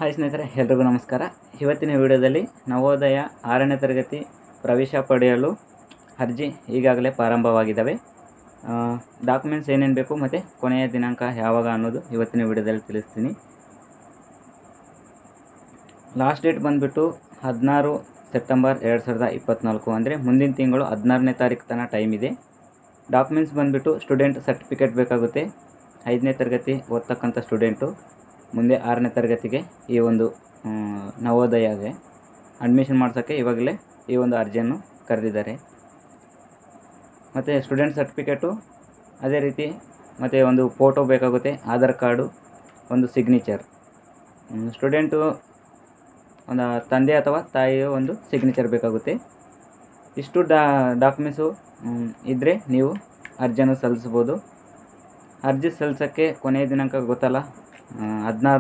Hi ಸ್ನೇಹಿತರೆ, ಎಲ್ರಿಗೂ ನಮಸ್ಕಾರ. ಇವತ್ತಿನ ವಿಡಿಯೋದಲ್ಲಿ ನವೋದಯ 6ನೇ ತರಗತಿ ಪ್ರವೇಶ ಪಡೆಯಲು ಅರ್ಜಿ ಈಗಾಗಲೇ ಪ್ರಾರಂಭವಾಗಿದ್ದಾವೆ. ಡಾಕ್ಯುಮೆಂಟ್ಸ್ ಏನೇನು ಬೇಕು ಮತ್ತು ಕೊನೆಯ ದಿನಾಂಕ ಯಾವಾಗ ಅನ್ನೋದು ಇವತ್ತಿನ ವಿಡಿಯೋದಲ್ಲಿ ತಿಳಿಸ್ತೀನಿ. ಲಾಸ್ಟ್ ಡೇಟ್ ಬಂದುಬಿಟ್ಟು 16 ಸೆಪ್ಟೆಂಬರ್ 2024, ಅಂದರೆ ಮುಂದಿನ ತಿಂಗಳು 16ನೇ ತಾರೀಕು ತನಕ ಟೈಮ್ ಇದೆ. ಡಾಕ್ಯುಮೆಂಟ್ಸ್ ಬಂದುಬಿಟ್ಟು ಸ್ಟೂಡೆಂಟ್ ಸರ್ಟಿಫಿಕೇಟ್ ಬೇಕಾಗುತ್ತೆ. 5ನೇ ತರಗತಿ ಓದ್ತಕ್ಕಂಥ ಸ್ಟೂಡೆಂಟು ಮುಂದೆ 6ನೇ ತರಗತಿಗೆ ಈ ಒಂದು ನವೋದಯಗೆ ಅಡ್ಮಿಷನ್ ಮಾಡ್ಸೋಕ್ಕೆ ಇವಾಗಲೇ ಈ ಒಂದು ಅರ್ಜಿಯನ್ನು ಕರೆದಿದ್ದಾರೆ. ಮತ್ತು ಸ್ಟೂಡೆಂಟ್ ಸರ್ಟಿಫಿಕೇಟು ಅದೇ ರೀತಿ ಮತ್ತು ಒಂದು ಫೋಟೋ ಬೇಕಾಗುತ್ತೆ, ಆಧಾರ್ ಕಾರ್ಡು, ಒಂದು ಸಿಗ್ನೇಚರ್. ಸ್ಟೂಡೆಂಟು ಒಂದು ತಂದೆ ಅಥವಾ ತಾಯಿಯ ಒಂದು ಸಿಗ್ನೇಚರ್ ಬೇಕಾಗುತ್ತೆ. ಇಷ್ಟು ಡಾಕ್ಯುಮೆಂಟ್ಸು ಇದ್ದರೆ ನೀವು ಅರ್ಜಿಯನ್ನು ಸಲ್ಲಿಸ್ಬೋದು. ಅರ್ಜಿ ಸಲ್ಲಿಸೋಕ್ಕೆ ಕೊನೆಯ ದಿನಾಂಕ ಗೊತ್ತಲ್ಲ, 16